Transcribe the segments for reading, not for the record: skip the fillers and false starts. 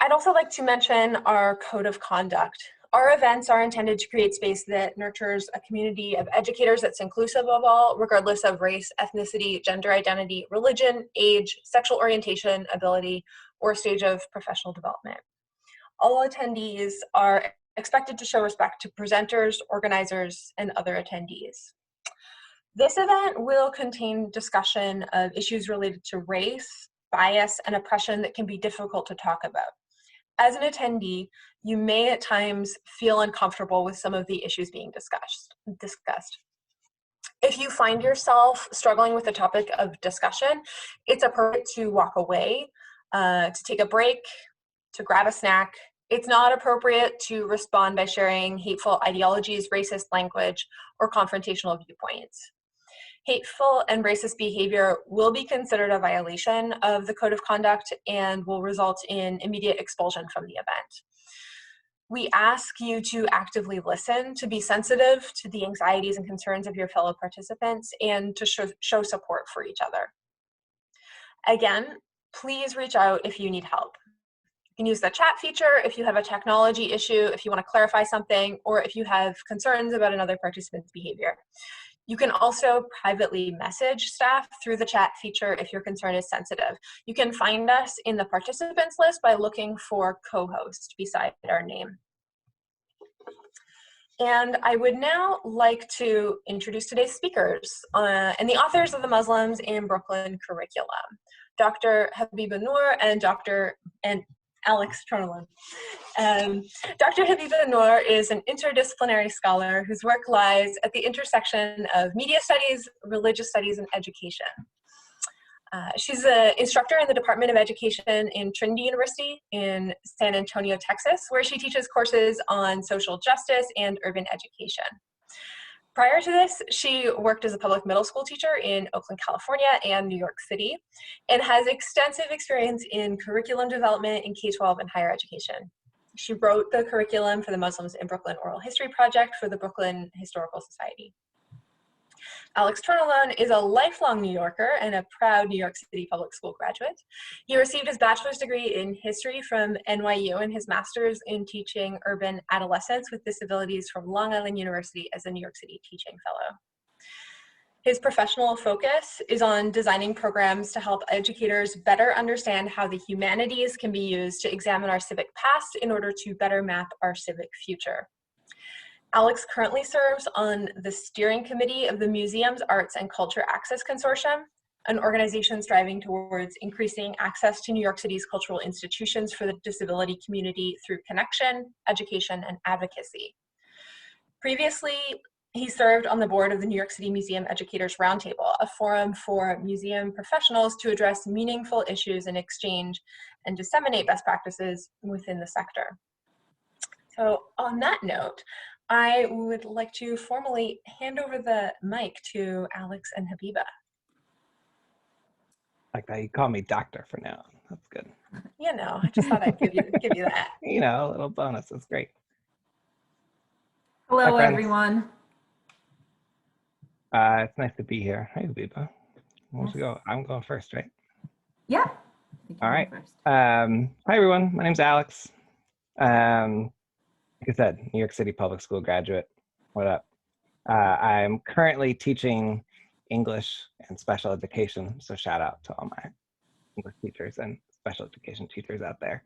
I'd also like to mention our code of conduct. Our events are intended to create space that nurtures a community of educators that's inclusive of all, regardless of race, ethnicity, gender identity, religion, age, sexual orientation, ability, or stage of professional development. All attendees are expected to show respect to presenters, organizers, and other attendees. This event will contain discussion of issues related to race, bias, and oppression that can be difficult to talk about. As an attendee, you may at times feel uncomfortable with some of the issues being discussed. If you find yourself struggling with the topic of discussion, it's appropriate to walk away, to take a break, to grab a snack. It's not appropriate to respond by sharing hateful ideologies, racist language, or confrontational viewpoints. Hateful and racist behavior will be considered a violation of the code of conduct and will result in immediate expulsion from the event. We ask you to actively listen, to be sensitive to the anxieties and concerns of your fellow participants, and to show support for each other. Again, please reach out if you need help. You can use the chat feature if you have a technology issue, if you want to clarify something, or if you have concerns about another participant's behavior. You can also privately message staff through the chat feature if your concern is sensitive. You can find us in the participants list by looking for co-host beside our name. And I would now like to introduce today's speakers and the authors of the Muslims in Brooklyn curriculum, Dr. Habiba Noor and Alex Tronolone. Dr. Habiba Noor is an interdisciplinary scholar whose work lies at the intersection of media studies, religious studies, and education. She's an instructor in the Department of Education in Trinity University in San Antonio, Texas, where she teaches courses on social justice and urban education. Prior to this, she worked as a public middle school teacher in Oakland, California and New York City, and has extensive experience in curriculum development in K-12 and higher education. She wrote the curriculum for the Muslims in Brooklyn Oral History Project for the Brooklyn Historical Society. Alex Tronolone is a lifelong New Yorker and a proud New York City public school graduate. He received his bachelor's degree in history from NYU and his master's in teaching urban adolescents with disabilities from Long Island University as a New York City teaching fellow. His professional focus is on designing programs to help educators better understand how the humanities can be used to examine our civic past in order to better map our civic future. Alex currently serves on the steering committee of the Museums, Arts, and Culture Access Consortium, an organization striving towards increasing access to New York City's cultural institutions for the disability community through connection, education, and advocacy. Previously, he served on the board of the New York City Museum Educators Roundtable, a forum for museum professionals to address meaningful issues and exchange and disseminate best practices within the sector. So on that note, I would like to formally hand over the mic to Alex and Habiba. Like that you call me doctor for now. That's good. You know, I just thought I'd give you that. You know, a little bonus. That's great. Hello, everyone. It's nice to be here. Hi, Habiba. Let's go. I'm going first, right? Yeah. All right. Hi, everyone. My name's Alex. Like I said, New York City public school graduate. What up? I'm currently teaching English and special education. So shout out to all my English teachers and special education teachers out there.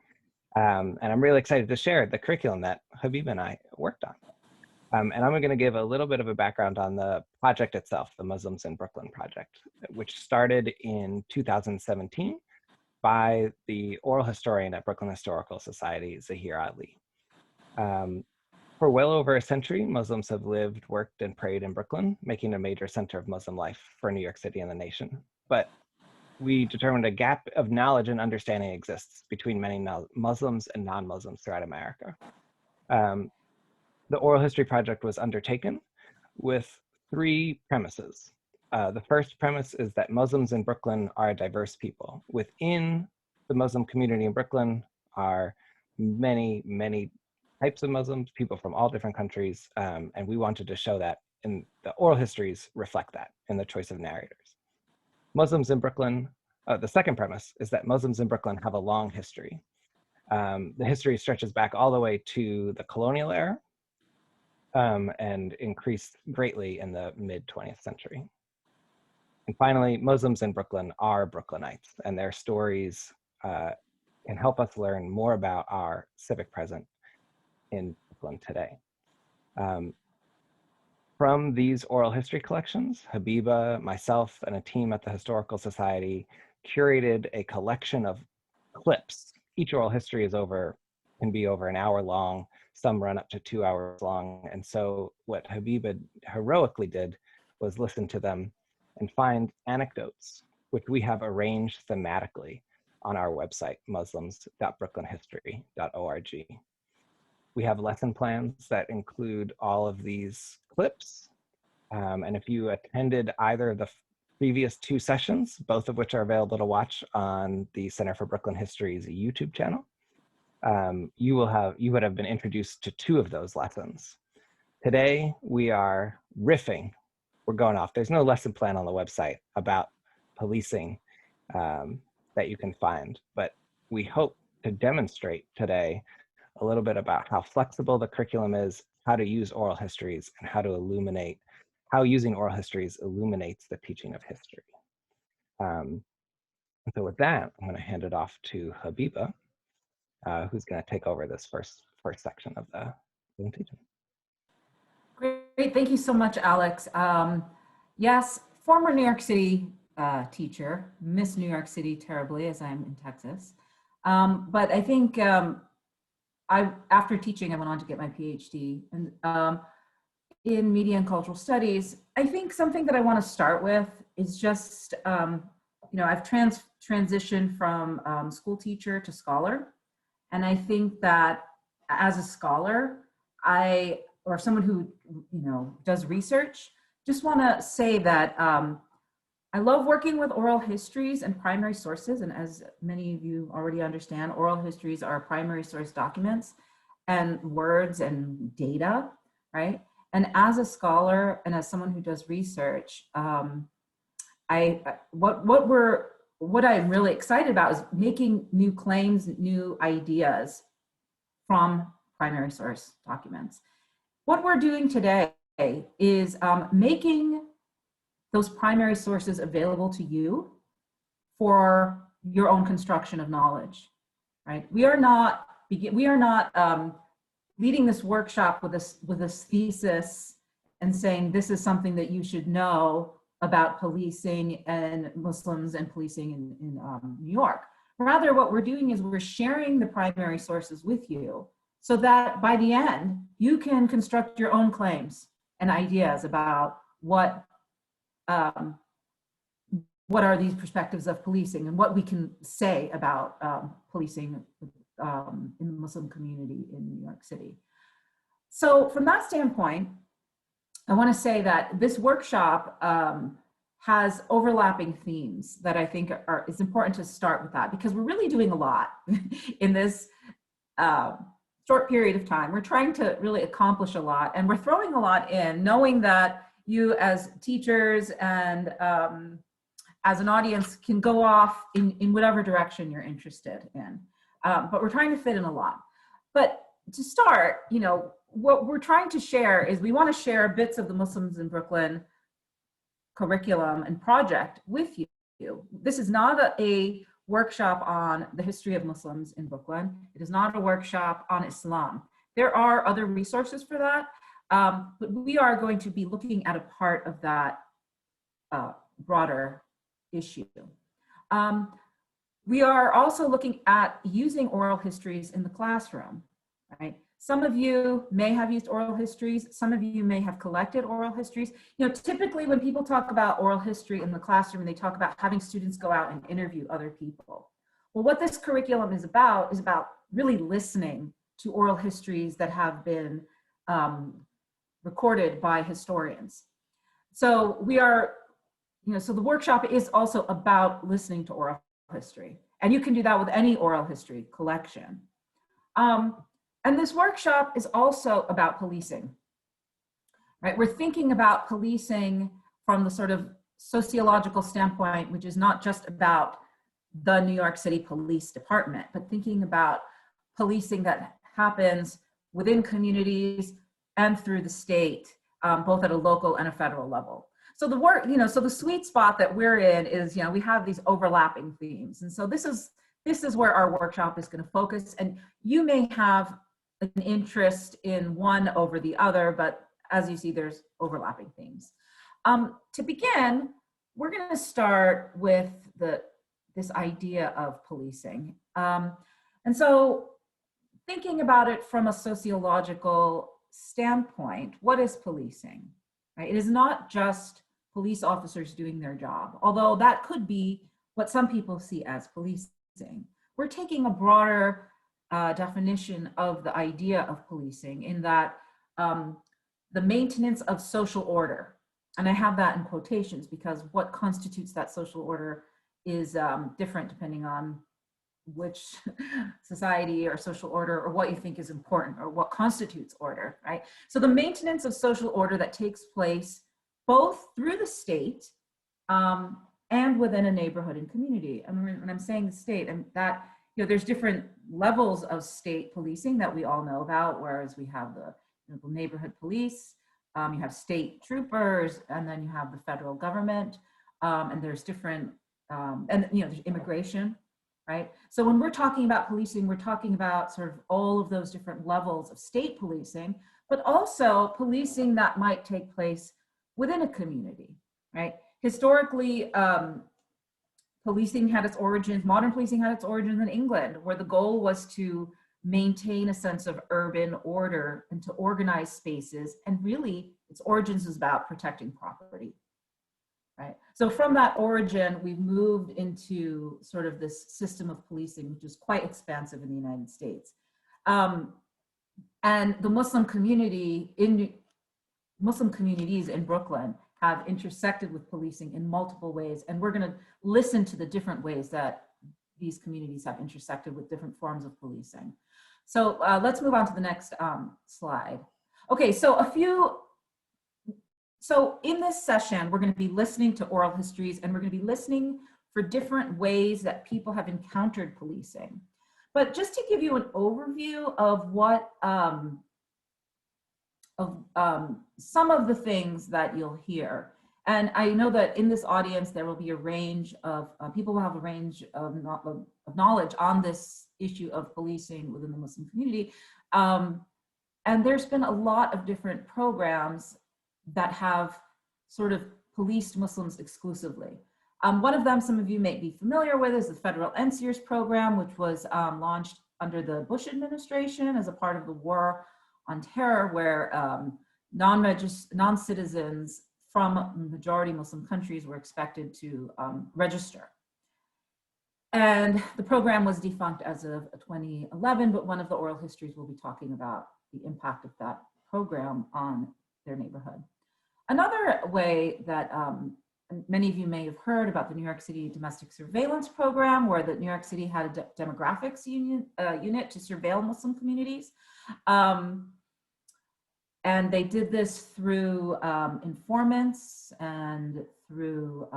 And I'm really excited to share the curriculum that Habiba and I worked on. And I'm going to give a little bit of a background on the project itself, the Muslims in Brooklyn project, which started in 2017 by the oral historian at Brooklyn Historical Society, Zahir Ali. For well over a century, Muslims have lived, worked, and prayed in Brooklyn, making a major center of Muslim life for New York City and the nation. But we determined a gap of knowledge and understanding exists between many Muslims and non-Muslims throughout America. The Oral History Project was undertaken with three premises. The first premise is that Muslims in Brooklyn are a diverse people. Within the Muslim community in Brooklyn are many, many types of Muslims, people from all different countries, and we wanted to show that, and the oral histories reflect that in the choice of narrators. Muslims in Brooklyn, the second premise is that Muslims in Brooklyn have a long history. The history stretches back all the way to the colonial era and increased greatly in the mid 20th century. And finally, Muslims in Brooklyn are Brooklynites, and their stories can help us learn more about our civic present in Brooklyn today. From these oral history collections, Habiba, myself, and a team at the Historical Society curated a collection of clips. Each oral history can be over an hour long, some run up to 2 hours long. And so what Habiba heroically did was listen to them and find anecdotes, which we have arranged thematically on our website, muslims.brooklynhistory.org. We have lesson plans that include all of these clips. And if you attended either of the previous 2 sessions, both of which are available to watch on the Center for Brooklyn History's YouTube channel, you would have been introduced to 2 of those lessons. Today, we are riffing. We're going off. There's no lesson plan on the website about policing that you can find, but we hope to demonstrate today a little bit about how flexible the curriculum is, how to use oral histories, and how using oral histories illuminates the teaching of history. So with that, I'm going to hand it off to Habiba, who's going to take over this first section of the presentation. Great, thank you so much, Alex. Yes, former New York City teacher, miss New York City terribly as I'm in Texas. But I think after teaching, I went on to get my PhD in media and cultural studies. I think something that I want to start with is just, I've transitioned from school teacher to scholar. And I think that as a scholar, or someone who, does research, just want to say that I love working with oral histories and primary sources. And as many of you already understand, oral histories are primary source documents and words and data, right? And as a scholar and as someone who does research, what I'm really excited about is making new claims, new ideas from primary source documents. What we're doing today is making those primary sources available to you for your own construction of knowledge, right? We are not leading this workshop with this thesis and saying this is something that you should know about policing and Muslims and policing in New York. Rather, what we're doing is we're sharing the primary sources with you so that by the end, you can construct your own claims and ideas about what are these perspectives of policing and what we can say about policing in the Muslim community in New York City. So from that standpoint, I want to say that this workshop has overlapping themes that I think it's important to start with that, because we're really doing a lot in this short period of time. We're trying to really accomplish a lot, and we're throwing a lot in, knowing that you as teachers and as an audience can go off in whatever direction you're interested in. But we're trying to fit in a lot. But to start, what we're trying to share is we want to share bits of the Muslims in Brooklyn curriculum and project with you. This is not a workshop on the history of Muslims in Brooklyn. It is not a workshop on Islam. There are other resources for that, but we are going to be looking at a part of that broader issue. We are also looking at using oral histories in the classroom, right? Some of you may have used oral histories. Some of you may have collected oral histories. Typically when people talk about oral history in the classroom, they talk about having students go out and interview other people. Well, what this curriculum is about really listening to oral histories that have been recorded by historians. So so the workshop is also about listening to oral history. And you can do that with any oral history collection. And this workshop is also about policing, right? We're thinking about policing from the sort of sociological standpoint, which is not just about the New York City Police Department, but thinking about policing that happens within communities and through the state, both at a local and a federal level. So the work, so the sweet spot that we're in is, we have these overlapping themes. And so this is where our workshop is going to focus. And you may have an interest in one over the other, but as you see, there's overlapping themes. To begin, we're going to start with this idea of policing. And so thinking about it from a sociological standpoint, what is policing? Right? It is not just police officers doing their job, although that could be what some people see as policing. We're taking a broader definition of the idea of policing in that the maintenance of social order, and I have that in quotations because what constitutes that social order is different depending on which society or social order or what you think is important or what constitutes order, right? So the maintenance of social order that takes place both through the state and within a neighborhood and community. And when I'm saying the state, and that, there's different levels of state policing that we all know about, whereas we have the neighborhood police, you have state troopers, and then you have the federal government, and there's different, and there's immigration, right? So when we're talking about policing, we're talking about sort of all of those different levels of state policing, but also policing that might take place within a community, right? Historically, policing had its origins, modern policing had its origins in England, where the goal was to maintain a sense of urban order and to organize spaces. And really, its origins is about protecting property, right? So from that origin, we've moved into sort of this system of policing, which is quite expansive in the United States. And the Muslim communities in Brooklyn have intersected with policing in multiple ways. And we're gonna listen to the different ways that these communities have intersected with different forms of policing. So let's move on to the next slide. Okay, so in this session, we're gonna be listening to oral histories and we're gonna be listening for different ways that people have encountered policing. But just to give you an overview of what, some of the things that you'll hear. And I know that in this audience, there will be a range of, people will have a range of knowledge on this issue of policing within the Muslim community. And there's been a lot of different programs that have sort of policed Muslims exclusively. One of them, some of you may be familiar with, is the federal NSEERS program, which was launched under the Bush administration as a part of the war on terror, where non-citizens from majority Muslim countries were expected to register. And the program was defunct as of 2011, but one of the oral histories will be talking about the impact of that program on their neighborhood. Another way that many of you may have heard about the New York City Domestic Surveillance Program, where the New York City had a demographics unit to surveil Muslim communities. And they did this through informants and through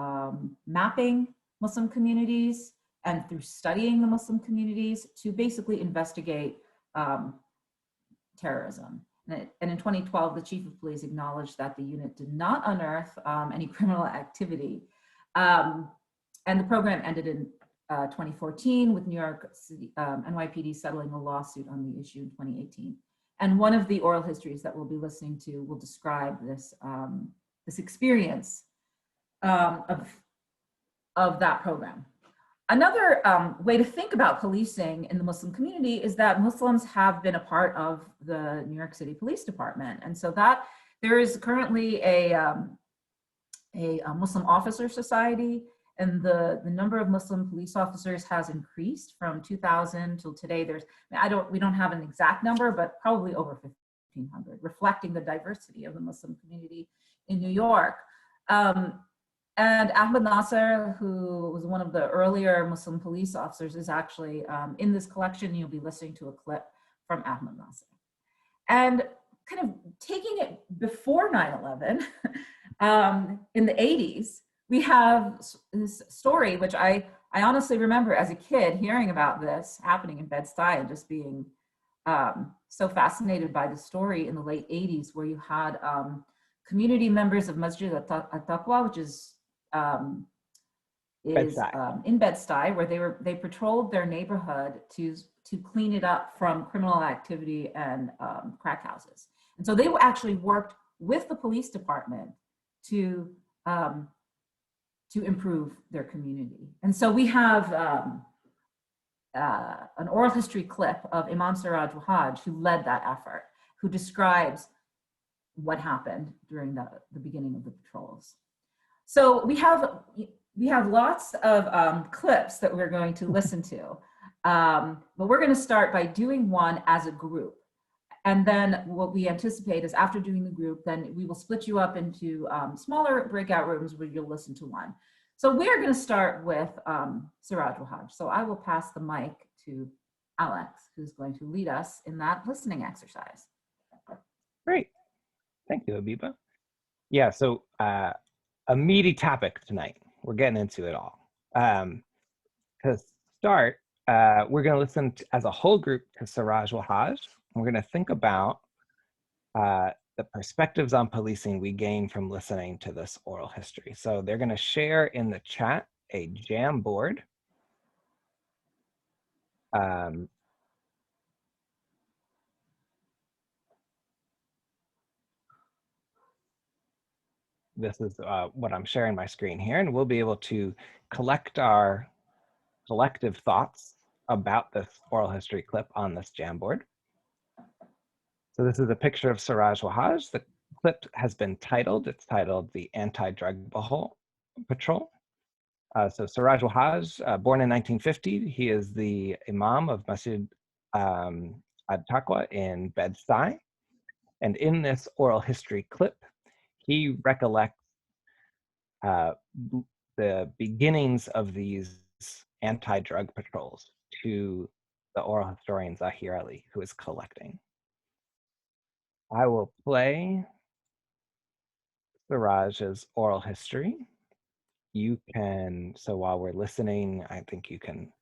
mapping Muslim communities and through studying the Muslim communities to basically investigate terrorism. And in 2012, the chief of police acknowledged that the unit did not unearth any criminal activity. And the program ended in 2014 with New York City, NYPD settling a lawsuit on the issue in 2018. And one of the oral histories that we'll be listening to will describe this, this experience of that program. Another way to think about policing in the Muslim community is that Muslims have been a part of the New York City Police Department. And so that there is currently a Muslim Officer Society, and the number of Muslim police officers has increased from 2000 till today. We don't have an exact number, but probably over 1,500, reflecting the diversity of the Muslim community in New York. And Ahmed Nasser, who was one of the earlier Muslim police officers, is actually in this collection. You'll be listening to a clip from Ahmed Nasser. And kind of taking it before 9/11, in the 80s, we have this story, which I I honestly remember as a kid hearing about this happening in Bed-Stuy and just being so fascinated by the story in the late 80s, where you had community members of Masjid at-Taqwa, which is in Bed-Stuy, where they patrolled their neighborhood to clean it up from criminal activity and crack houses. And so they actually worked with the police department to improve their community. And so we have an oral history clip of Imam Siraj Wahaj, who led that effort, who describes what happened during the beginning of the patrols. So we have lots of clips that we're going to listen to, but we're going to start by doing one as a group. And then what we anticipate is after doing the group, then we will split you up into smaller breakout rooms where you'll listen to one. So we're going to start with Siraj Wahaj. So I will pass the mic to Alex, who's going to lead us in that listening exercise. Great. Thank you, Habiba. Yeah, so a meaty topic tonight. We're getting into it all. To start, we're going to listen as a whole group to Siraj Wahaj. We're going to think about the perspectives on policing we gain from listening to this oral history. So they're going to share in the chat a jam board. This is what I'm sharing my screen here, and we'll be able to collect our collective thoughts about this oral history clip on this Jamboard. So this is a picture of Siraj Wahaj. The clip has been titled, it's titled The Anti-Drug Patrol. So Siraj Wahaj, born in 1950, he is the Imam of Masjid at-Taqwa in Bed-Stuy. And in this oral history clip, he recollects the beginnings of these anti-drug patrols to the oral historian Zahir Ali, who is collecting. I will play Siraj's oral history. You can, so while we're listening, I think you can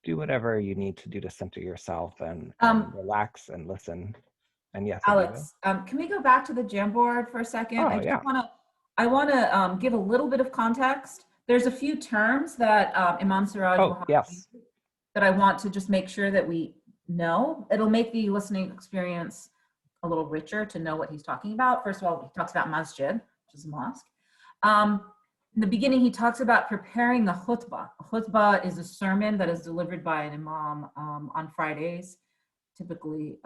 do whatever you need to do to center yourself and relax and listen. And yes, Alex, can we go back to the Jamboard for a second? Oh, yeah. I want to give a little bit of context. There's a few terms that Imam Siraj yes. that I want to just make sure that we know. It'll make the listening experience a little richer to know what he's talking about. First of all, he talks about masjid, which is a mosque. In the beginning, he talks about preparing the khutbah. A khutbah is a sermon that is delivered by an imam on Fridays, typically,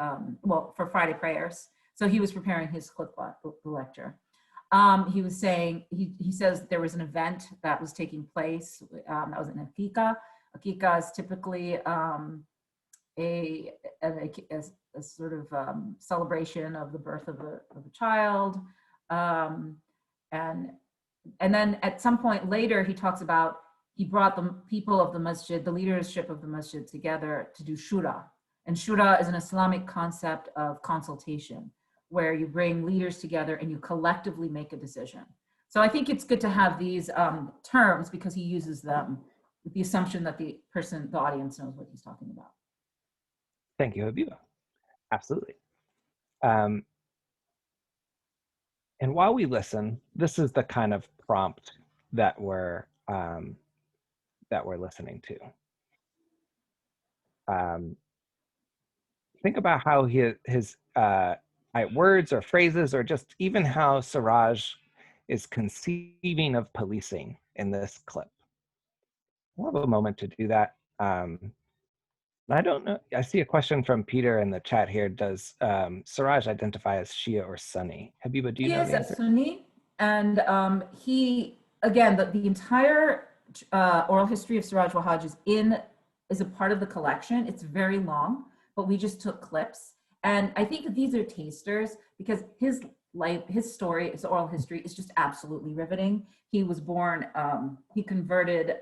for Friday prayers. So he was preparing his khutbah, the lecture. He was saying, he says there was an event that was taking place, that was an akika. Akika is typically a sort of celebration of the birth of a child. And then at some point later, he talks about, he brought the people of the masjid, the leadership of the masjid together to do shura. And shura is an Islamic concept of consultation, where you bring leaders together and you collectively make a decision. So I think it's good to have these terms because he uses them with the assumption that the audience knows what he's talking about. Thank you, Habiba. Absolutely. And while we listen, this is the kind of prompt that we're listening to. Think about how his words or phrases, or just even how Siraj is conceiving of policing in this clip. We'll have a moment to do that. I don't know. I see a question from Peter in the chat here. Does Siraj identify as Shia or Sunni? Habiba, do you know the answer? He is a Sunni, and he, again, the entire oral history of Siraj Wahaj is a part of the collection. It's very long, but we just took clips. And I think that these are tasters because his life, his story, his oral history is just absolutely riveting. He was born, he converted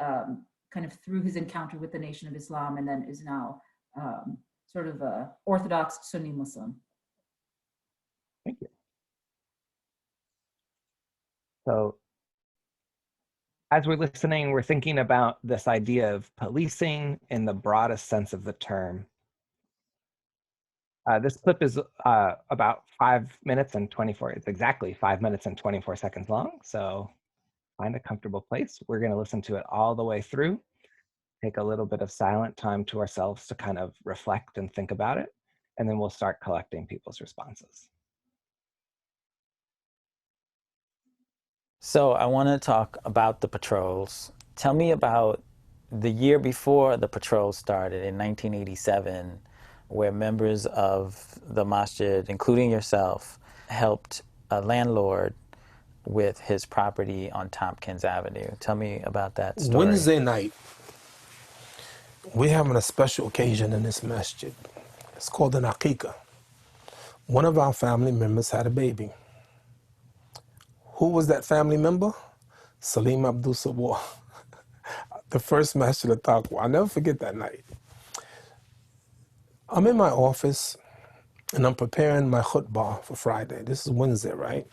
kind of through his encounter with the Nation of Islam, and then is now sort of a Orthodox Sunni Muslim. Thank you. So As we're listening, we're thinking about this idea of policing in the broadest sense of the term. This clip is about 5 minutes and 24, it's exactly 5 minutes and 24 seconds long. So find a comfortable place. We're gonna listen to it all the way through, take a little bit of silent time to ourselves to kind of reflect and think about it. And then we'll start collecting people's responses. So I want to talk about the patrols. Tell me about the year before the patrols started in 1987, where members of the masjid, including yourself, helped a landlord with his property on Tompkins Avenue. Tell me about that story. Wednesday night, we're having a special occasion in this masjid. It's called an aqiqah. One of our family members had a baby. Who was that family member? Salim Abdul Sabor, the first masjid of Taqwa. I'll never forget that night. I'm in my office and I'm preparing my khutbah for Friday. This is Wednesday, right?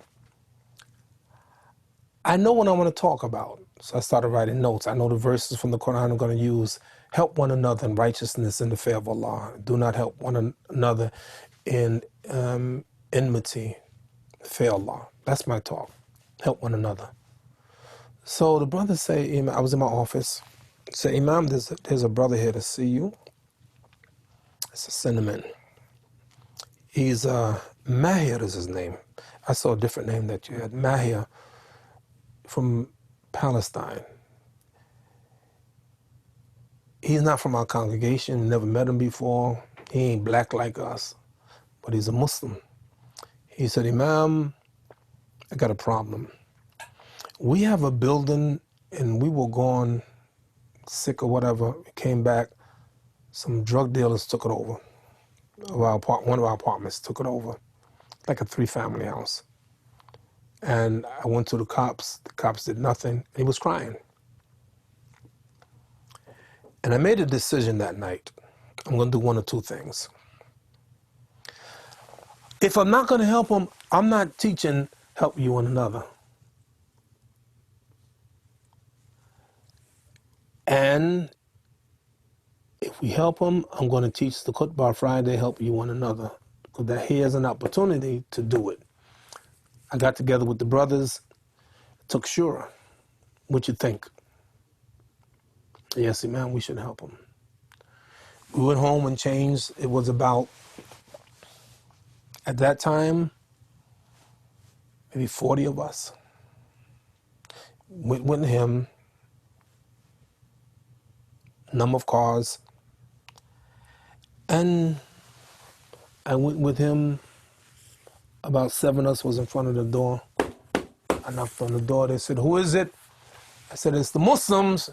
I know what I want to talk about. So I started writing notes. I know the verses from the Quran I'm going to use. Help one another in righteousness and the fear of Allah. Do not help one another in enmity, fear of Allah. That's my talk. Help one another. So the brother say, I was in my office, say, Imam, there's a brother here to see you. It's a cinnamon. He's Mahir is his name. I saw a different name that you had. Mahir from Palestine. He's not from our congregation, never met him before. He ain't black like us, but he's a Muslim. He said, Imam, I got a problem. We have a building and we were gone sick or whatever, came back, some drug dealers took it over. One of our apartments took it over, like a 3-family house. And I went to the cops did nothing, he was crying. And I made a decision that night. I'm gonna do one or two things. If I'm not gonna help him, I'm not teaching help you one another. And if we help him, I'm going to teach the Khutbah Friday, help you one another. Because that he has an opportunity to do it. I got together with the brothers, took Shura. What you think? Yes, man, we should help him. We went home and changed. It was about, at that time, maybe 40 of us. Went with him, number of cars, and I went with him. About 7 of us was in front of the door. I knocked on the door. They said, who is it? I said, it's the Muslims,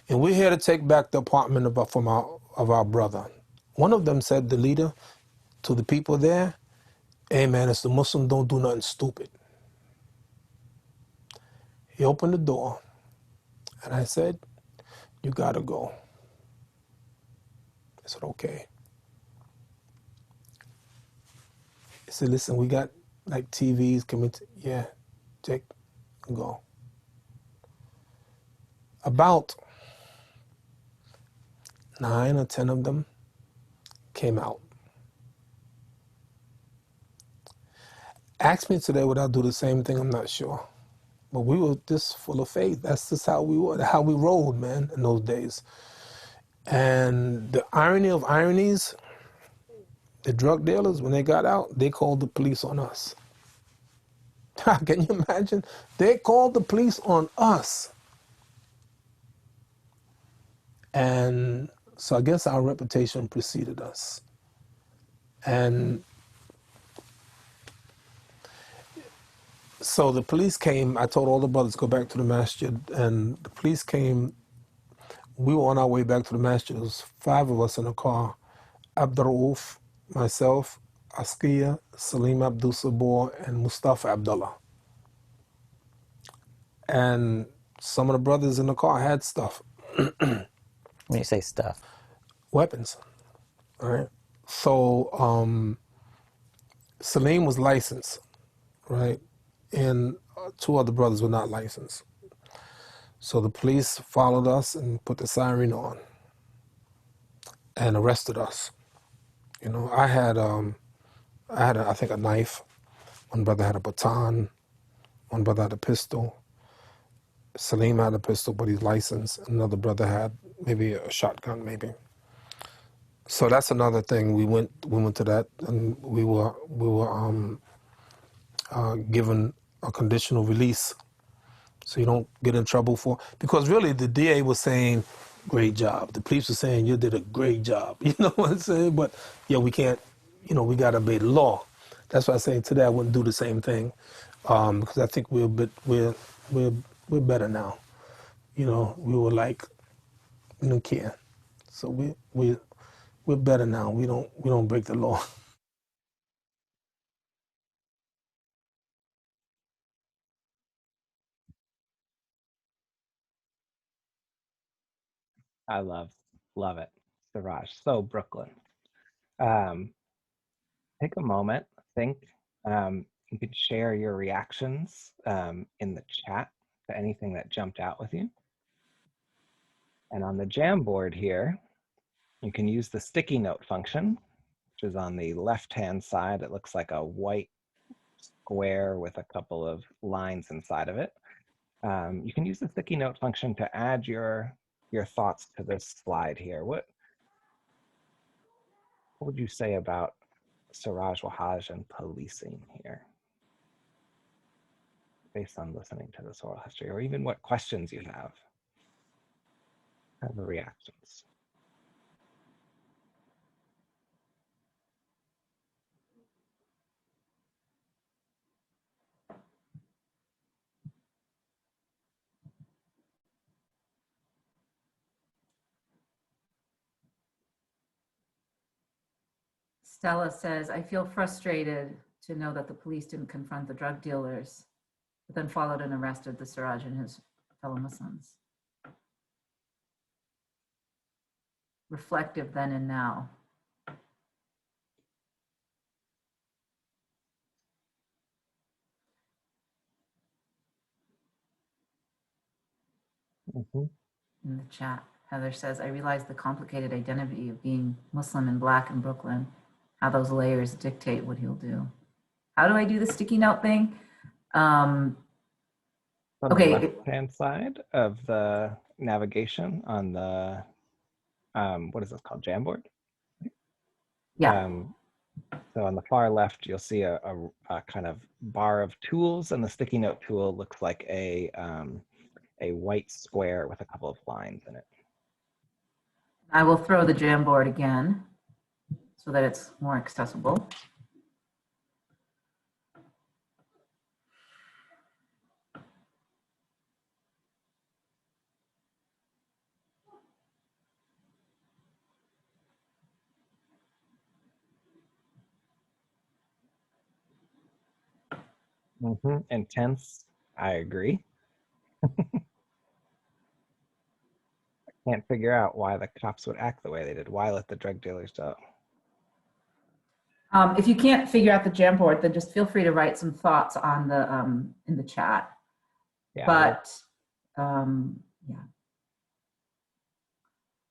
and we're here to take back the apartment of our brother. One of them said, the leader, to the people there, hey man, it's the Muslims, don't do nothing stupid. He opened the door, and I said, you gotta go. I said, okay. He said, listen, we got like TVs coming. Yeah, Jake, go. About 9 or 10 of them came out. Ask me today would I do the same thing, I'm not sure. But we were just full of faith. That's just how we were, how we rolled, man, in those days. And the irony of ironies, the drug dealers, when they got out, they called the police on us. Can you imagine? They called the police on us. And so I guess our reputation preceded us. And so the police came. I told all the brothers, go back to the masjid. And the police came. We were on our way back to the masjid. There was 5 of us in a car. Abdul Rauf, myself, Askia, Salim Abdul Sabor, and Mustafa Abdullah. And some of the brothers in the car had stuff. When you say stuff? Weapons, all right? So Salim was licensed, right? And 2 other brothers were not licensed. So the police followed us and put the siren on and arrested us. You know, I think a knife. One brother had a baton. One brother had a pistol. Salim had a pistol, but he's licensed. Another brother had maybe a shotgun, maybe. So that's another thing. We went to that, and we were given a conditional release, so you don't get in trouble for. Because really, the DA was saying, "Great job." The police were saying, "You did a great job." You know what I'm saying? But yeah, we can't. You know, we got to obey the law. That's why I say today I wouldn't do the same thing, because I think we're better now. You know, we were like, we don't care. So we're better now. We don't break the law. I love it. Siraj, so Brooklyn. Um, Take a moment, think. You could share your reactions in the chat to anything that jumped out with you. And on the Jamboard here, you can use the sticky note function, which is on the left-hand side. It looks like a white square with a couple of lines inside of it. You can use the sticky note function to add your thoughts to this slide here. What would you say about Siraj Wahaj and policing here, based on listening to this oral history, or even what questions you have the reactions? Stella says, I feel frustrated to know that the police didn't confront the drug dealers, but then followed and arrested the Siraj and his fellow Muslims. Reflective then and now. Mm-hmm. In the chat, Heather says, I realize the complicated identity of being Muslim and Black in Brooklyn, how those layers dictate what he'll do. How do I do the sticky note thing? On Okay. the left-hand side of the navigation on the, what is this called, Jamboard? Yeah. So on the far left, you'll see a kind of bar of tools, and the sticky note tool looks like a white square with a couple of lines in it. I will throw the Jamboard again so that it's more accessible. Mm-hmm. Intense, I agree. Can't figure out why the cops would act the way they did. Why let the drug dealers go? If you can't figure out the Jamboard, then just feel free to write some thoughts on the in the chat. Yeah, but yeah.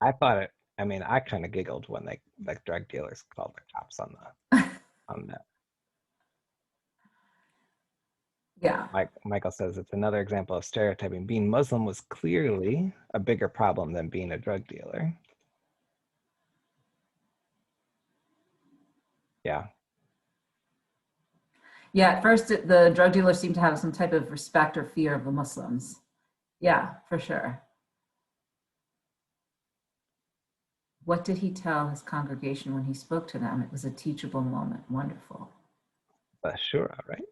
I thought it. I mean, I kind of giggled when they, like, drug dealers called the cops on the on that. Yeah. Michael says it's another example of stereotyping. Being Muslim was clearly a bigger problem than being a drug dealer. Yeah. Yeah, at first the drug dealers seem to have some type of respect or fear of the Muslims. Yeah, for sure. What did he tell his congregation when he spoke to them? It was a teachable moment. Wonderful. Sure, right?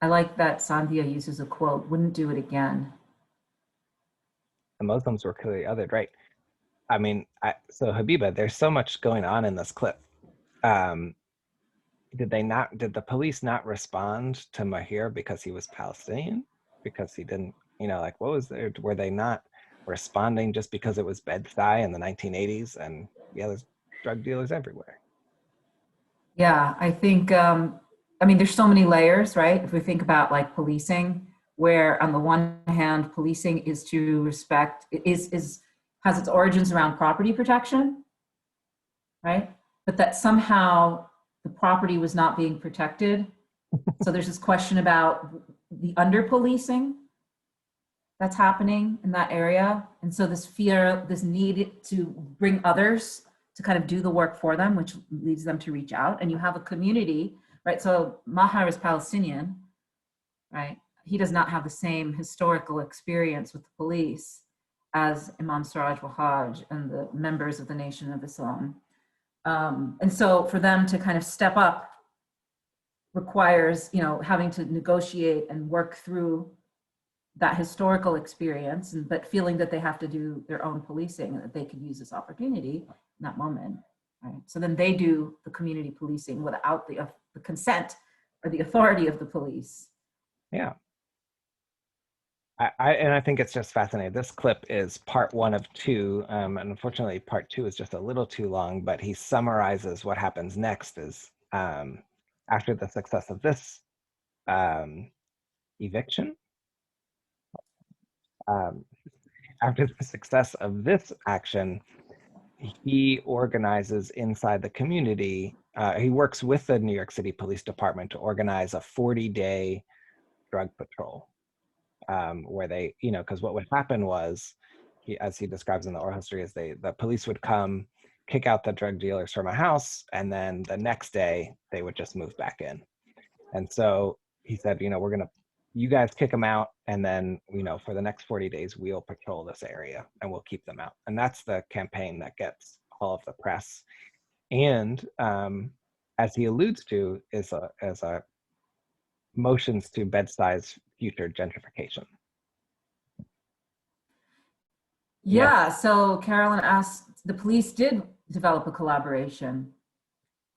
I like that Sandhya uses a quote, wouldn't do it again. The Muslims were clearly othered, right? I mean, so Habiba, there's so much going on in this clip. Did the police not respond to Mahir because he was Palestinian? Because he didn't, like, what was there? Were they not responding just because it was Bed-Stuy in the 1980s? And yeah, there's drug dealers everywhere. Yeah, I think, I mean, there's so many layers, right? If we think about like policing, where on the one hand, policing is to respect, has its origins around property protection, right? But that somehow the property was not being protected. So there's this question about the under-policing that's happening in that area. And so this fear, this need to bring others to kind of do the work for them, which leads them to reach out. And you have a community, right? So Maher is Palestinian, right? He does not have the same historical experience with the police as Imam Siraj Wahhaj and the members of the Nation of Islam. And so for them to kind of step up requires, you know, having to negotiate and work through that historical experience, but feeling that they have to do their own policing and that they could use this opportunity in that moment, right? So then they do the community policing without the consent or the authority of the police. Yeah. I think it's just fascinating. This clip is part 1 of 2, and unfortunately part 2 is just a little too long, but he summarizes what happens next is after the success of this eviction, after the success of this action, he organizes inside the community, he works with the New York City Police Department to organize a 40-day drug patrol. Where they, you know, because what would happen was, as he describes in the oral history, is the police would come, kick out the drug dealers from a house, and then the next day they would just move back in. And so he said, you know, you guys kick them out, and then, you know, for the next 40 days, we'll patrol this area and we'll keep them out. And that's the campaign that gets all of the press. And as he alludes to, is a motions to bed-size future gentrification. Yeah, so Carolyn asked, the police did develop a collaboration.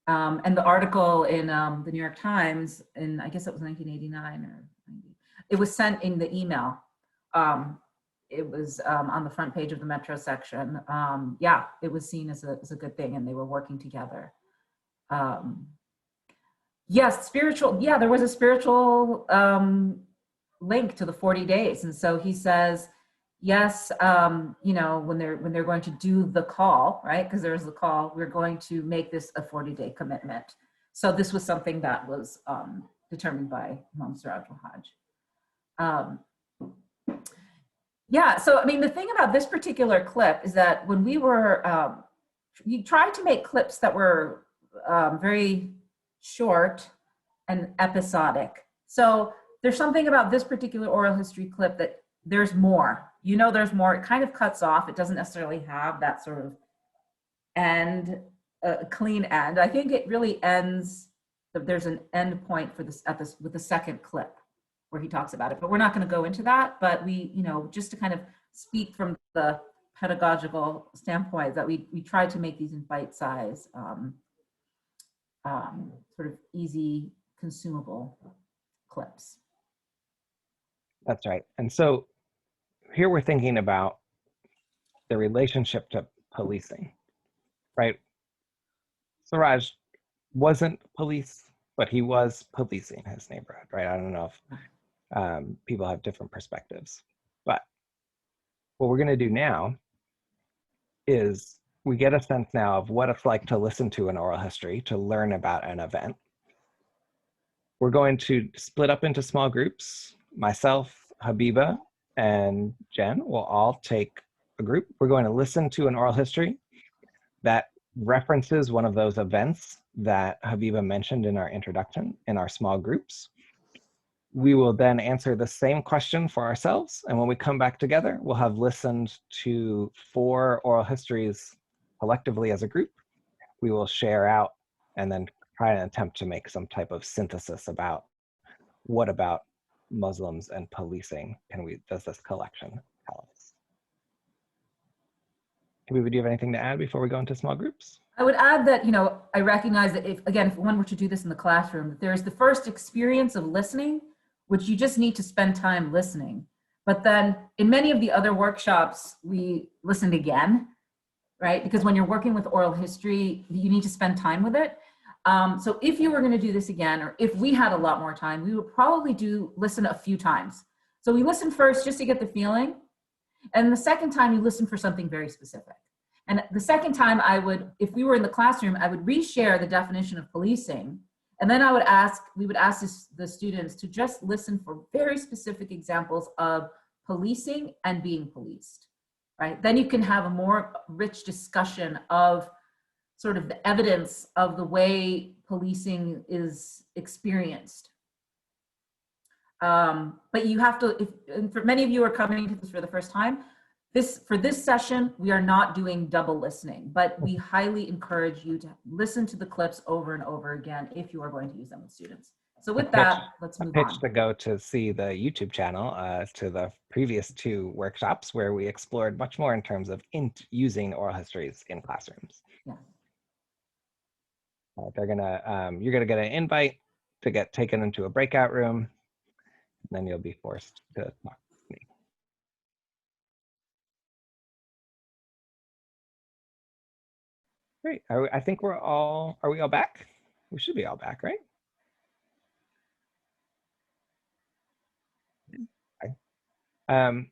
And the article in the New York Times, in I guess it was 1989 or 90, it was sent in the email. It was on the front page of the Metro section. Yeah, it was seen as a good thing, and they were working together. Yes, spiritual. Yeah, there was a spiritual link to the 40 days, and so he says, yes, you know, when they're going to do the call, right? Because there was the call, we're going to make this a 40-day commitment. So this was something that was determined by Imam Siraj Wahhaj. Yeah, so I mean, the thing about this particular clip is that when we were, we tried to make clips that were very short and episodic. So there's something about this particular oral history clip that there's more. You know, there's more. It kind of cuts off. It doesn't necessarily have that sort of end, clean end. I think it really ends. There's an end point for this episode with the second clip where he talks about it. But we're not going to go into that. But we, you know, just to kind of speak from the pedagogical standpoint, that we tried to make these in bite-size, sort of easy, consumable clips. That's right. And so here we're thinking about the relationship to policing, right? Siraj wasn't police, but he was policing his neighborhood, right? I don't know if people have different perspectives, but what we're going to do now is we get a sense now of what it's like to listen to an oral history, to learn about an event. We're going to split up into small groups. Myself, Habiba, and Jen will all take a group. We're going to listen to an oral history that references one of those events that Habiba mentioned in our introduction in our small groups. We will then answer the same question for ourselves. And when we come back together, we'll have listened to 4 oral histories collectively as a group. We will share out and then try and attempt to make some type of synthesis about what about Muslims and policing does this collection tell us? Habiba, do you have anything to add before we go into small groups? I would add that, you know, I recognize that if one were to do this in the classroom, there's the first experience of listening, which you just need to spend time listening. But then in many of the other workshops, we listened again, right? Because when you're working with oral history, you need to spend time with it. So if you were going to do this again, or if we had a lot more time, we would probably listen a few times. So we listen first just to get the feeling. And the second time you listen for something very specific. And the second time if we were in the classroom, I would reshare the definition of policing. And then we would ask the students to just listen for very specific examples of policing and being policed, right? Then you can have a more rich discussion of sort of the evidence of the way policing is experienced. But you have to, and for many of you are coming to this for the first time, for this session, we are not doing double listening, but we highly encourage you to listen to the clips over and over again if you are going to use them with students. So with that, let's move on. Pitch to go to see the YouTube channel to the previous 2 workshops where we explored much more in terms of using oral histories in classrooms. Yeah. You're gonna get an invite to get taken into a breakout room, and then you'll be forced to talk to me. Great. I think are we all back? We should be all back, right? Okay.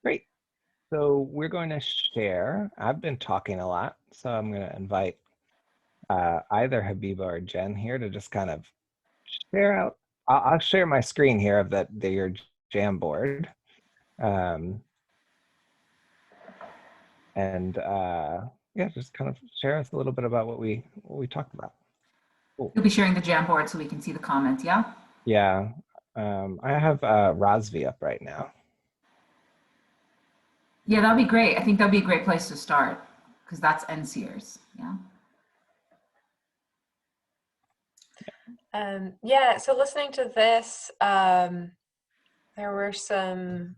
Great. So we're going to share. I've been talking a lot, so I'm going to invite either Habiba or Jen here to just kind of share out. I'll share my screen here of your Jamboard. Yeah, just kind of share us a little bit about what we talked about. Cool. You'll be sharing the Jamboard so we can see the comments, yeah? Yeah. I have Razvi up right now. Yeah, that'd be great. I think that'd be a great place to start because that's NCers, yeah? Yeah, so listening to this, there were some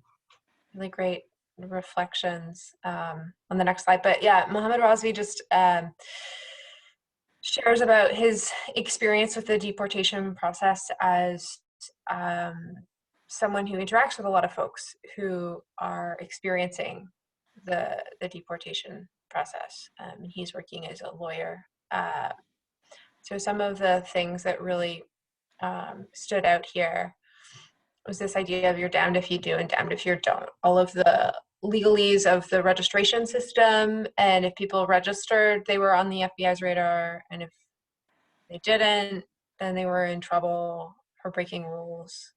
really great reflections on the next slide. But yeah, Mohammed Razvi just shares about his experience with the deportation process as someone who interacts with a lot of folks who are experiencing the deportation process. He's working as a lawyer. So some of the things that really stood out here was this idea of you're damned if you do and damned if you don't. All of the legalese of the registration system, and if people registered, they were on the FBI's radar, and if they didn't, then they were in trouble for breaking rules.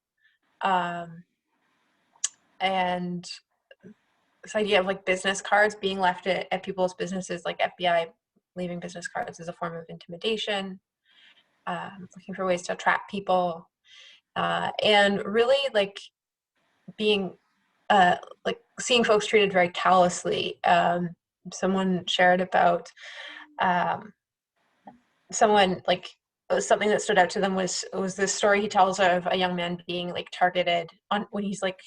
And this idea of like business cards being left at people's businesses, like FBI leaving business cards as a form of intimidation, looking for ways to trap people, and really like being like seeing folks treated very callously. Someone shared about someone like something that stood out to them was this story he tells of a young man being like targeted when he's like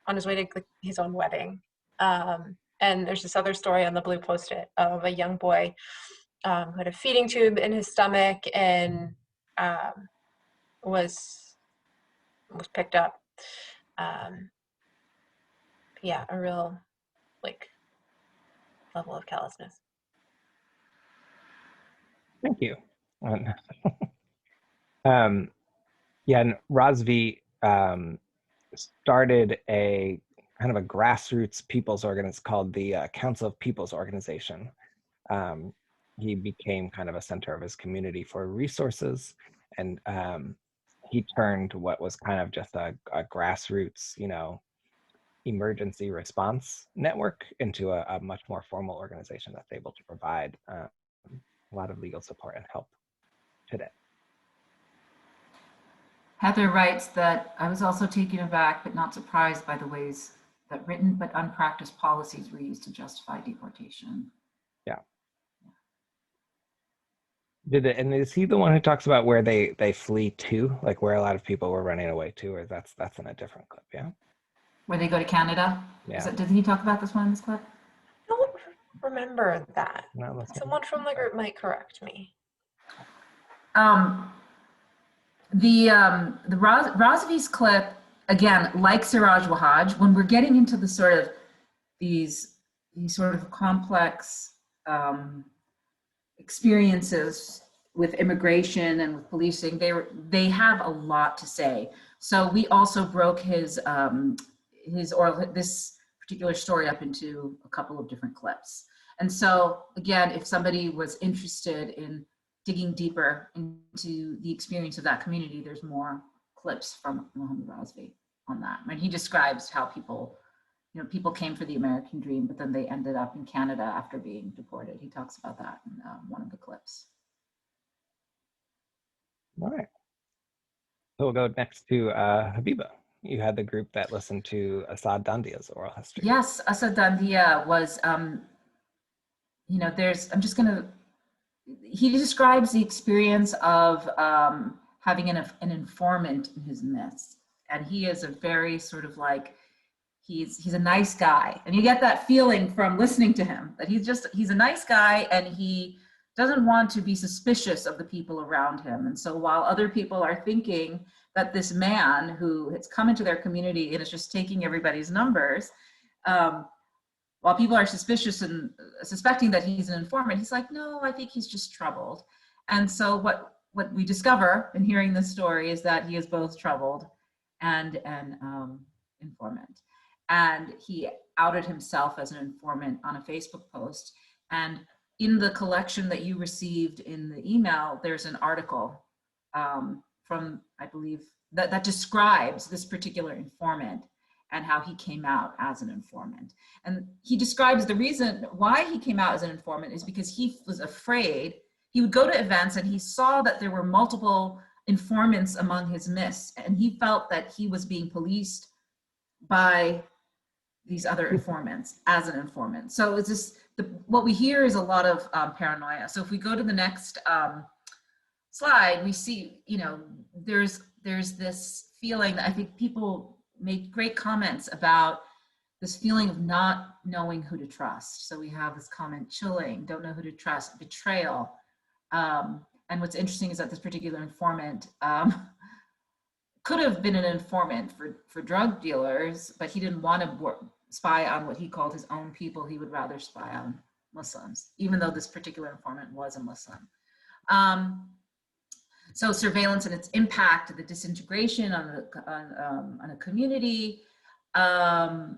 on his way to like, his own wedding. And there's this other story on the blue Post-it of a young boy who had a feeding tube in his stomach and was picked up. Yeah, a real like level of callousness. Thank you. Yeah, and Razvi started a kind of a grassroots people's organization called the Council of People's Organization. He became kind of a center of his community for resources, and he turned what was kind of just a grassroots, emergency response network into a much more formal organization that's able to provide a lot of legal support and help today. Heather writes that I was also taken aback but not surprised by the ways that written but unpracticed policies were used to justify deportation. Yeah. And is he the one who talks about where they flee to, like where a lot of people were running away to, or that's in a different clip? Yeah. Where they go to Canada? Yeah. Did he talk about this one in this clip? I don't remember that. No, Someone from the group might correct me. The Razvi's clip, again, like Siraj Wahaj, when we're getting into the sort of these sort of complex experiences with immigration and with policing, they have a lot to say. So we also broke this particular story up into a couple of different clips. And so again, if somebody was interested in digging deeper into the experience of that community, there's more clips from Mohammed Razvi on that. And he describes how people came for the American dream, but then they ended up in Canada after being deported. He talks about that in one of the clips. All right. So we'll go next to Habiba. You had the group that listened to Assad Dandia's oral history. Yes, Assad Dandia was, he describes the experience of having an informant in his midst. And he is a very sort of like, he's a nice guy. And you get that feeling from listening to him, that he's a nice guy and he doesn't want to be suspicious of the people around him. And so while other people are thinking that this man who has come into their community and is just taking everybody's numbers, while people are suspicious and suspecting that he's an informant, he's like, no, I think he's just troubled. And so what we discover in hearing this story is that he is both troubled and an informant. And he outed himself as an informant on a Facebook post. And in the collection that you received in the email, there's an article from, I believe, that describes this particular informant and how he came out as an informant. And he describes the reason why he came out as an informant is because he was afraid. He would go to events and he saw that there were multiple informants among his midst, and he felt that he was being policed by these other informants as an informant. So it's just, what we hear is a lot of paranoia. So if we go to the next slide, we see, there's this feeling that I think people make great comments about this feeling of not knowing who to trust. So we have this comment, chilling, don't know who to trust, betrayal. And what's interesting is that this particular informant could have been an informant for drug dealers, but he didn't want to spy on what he called his own people. He would rather spy on Muslims, even though this particular informant was a Muslim. So surveillance and its impact, the disintegration on a community. And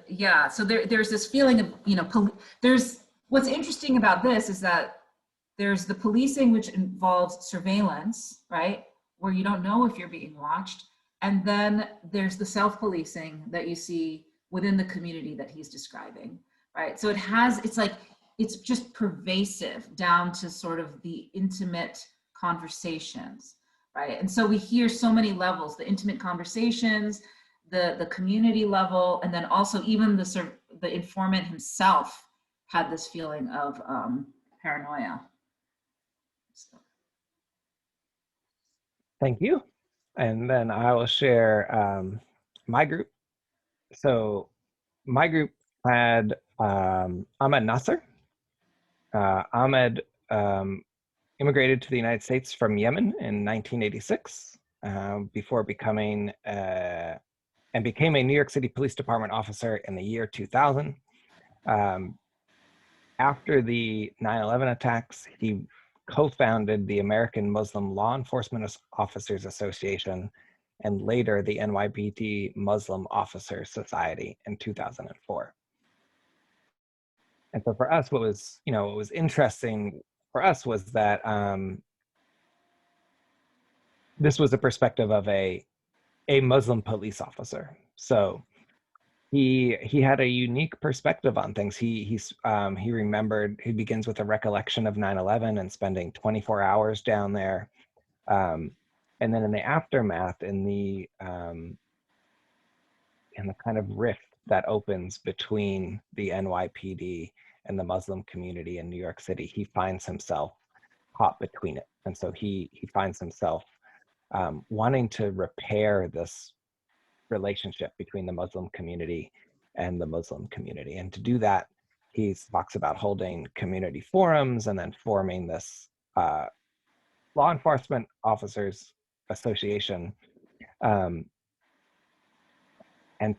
yeah, so there's this feeling of, what's interesting about this is that there's the policing, which involves surveillance, right? Where you don't know if you're being watched. And then there's the self-policing that you see within the community that he's describing, right? So it's just pervasive down to sort of the intimate conversations, right? And so we hear so many levels, the intimate conversations, the community level, and then also even the informant himself had this feeling of paranoia. So. Thank you. And then I will share my group. So my group had Ahmed Nasser. Ahmed immigrated to the United States from Yemen in 1986 before became a New York City Police Department officer in the year 2000. After the 9/11 attacks, he co-founded the American Muslim Law Enforcement Officers Association and later the NYPD Muslim Officers Society in 2004. And so for us, what was interesting for us was that this was a perspective of a Muslim police officer. So he had a unique perspective on things. He begins with a recollection of 9/11 and spending 24 hours down there. And then in the aftermath, in the kind of rift that opens between the NYPD and the Muslim community in New York City, he finds himself caught between it. And so he finds himself wanting to repair this relationship between the Muslim community and the Muslim community. And to do that, he talks about holding community forums and then forming this law enforcement officers association. And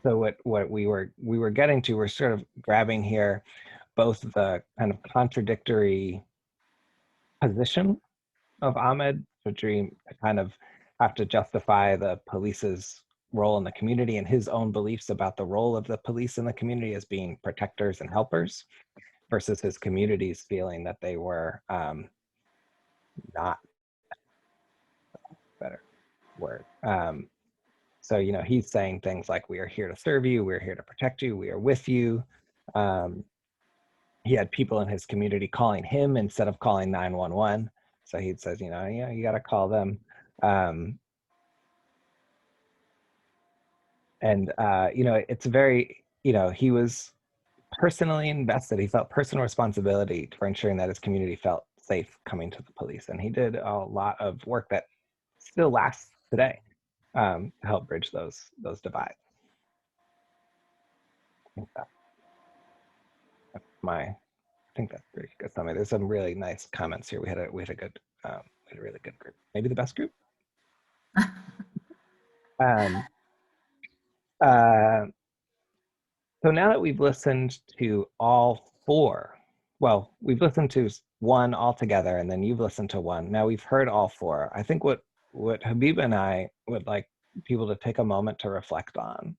so what we were getting to, we're sort of grabbing here both the kind of contradictory position of Ahmed to kind of have to justify the police's role in the community and his own beliefs about the role of the police in the community as being protectors and helpers, versus his community's feeling that they were not, better word. So, you know, he's saying things like, we are here to serve you, we're here to protect you, we are with you. He had people in his community calling him instead of calling 911. So he says, you know, yeah, you got to call them. You know, it's very, you know, he was personally invested. He felt personal responsibility for ensuring that his community felt safe coming to the police. And he did a lot of work that still lasts today to help bridge those divides. I think that's pretty good summary. There's some really nice comments here. We had a really good group. Maybe the best group. So now that we've listened to all four, well, we've listened to one altogether, and then you've listened to one. Now we've heard all four. I think what Habiba and I would like people to take a moment to reflect on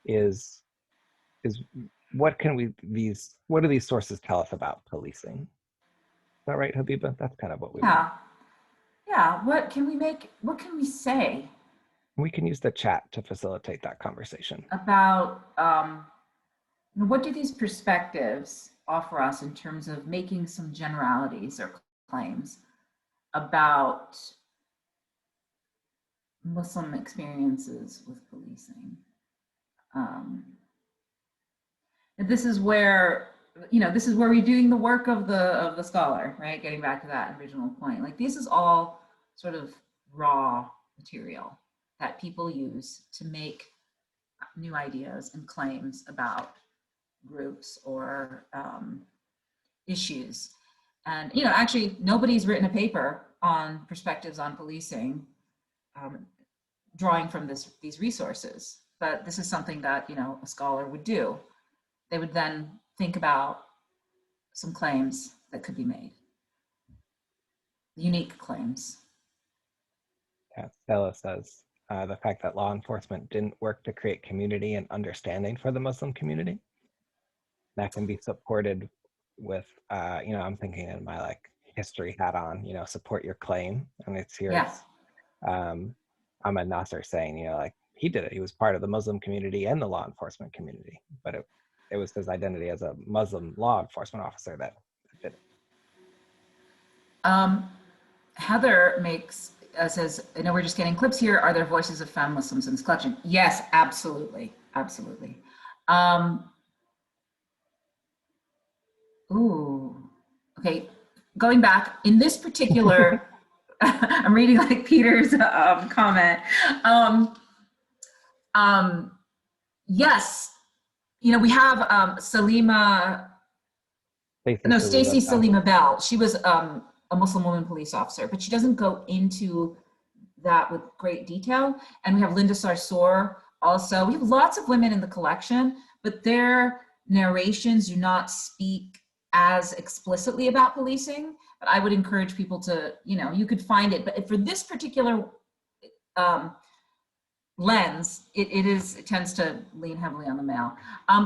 is what do these sources tell us about policing? Is that right, Habiba? That's kind of what we want. Yeah. What can we say? We can use the chat to facilitate that conversation. About what do these perspectives offer us in terms of making some generalities or claims about Muslim experiences with policing? This is where, you know, this is where we're doing the work of the scholar, right? Getting back to that original point. Like, this is all sort of raw material that people use to make new ideas and claims about groups or issues. And, you know, actually nobody's written a paper on perspectives on policing drawing from these resources, but this is something that, you know, a scholar would do. They would then think about some claims that could be made, unique claims. Yeah, Stella says the fact that law enforcement didn't work to create community and understanding for the Muslim community, that can be supported with, you know, I'm thinking in my like history hat on, you know, support your claim. And it's here, Yes. Ahmed Nasser saying, you know, like he did it. He was part of the Muslim community and the law enforcement community, but it was his identity as a Muslim law enforcement officer that did it. Heather says, I know we're just getting clips here. Are there voices of femme Muslims in this collection? Yes, absolutely. Absolutely. Okay. Going back in this particular, I'm reading like Peter's comment. Yes, you know, we have Stacey Salima Bell. She was a Muslim woman police officer, but she doesn't go into that with great detail. And we have Linda Sarsour also. We have lots of women in the collection, but their narrations do not speak as explicitly about policing. But I would encourage people to, you know, you could find it. But for this particular lens, it tends to lean heavily on the male.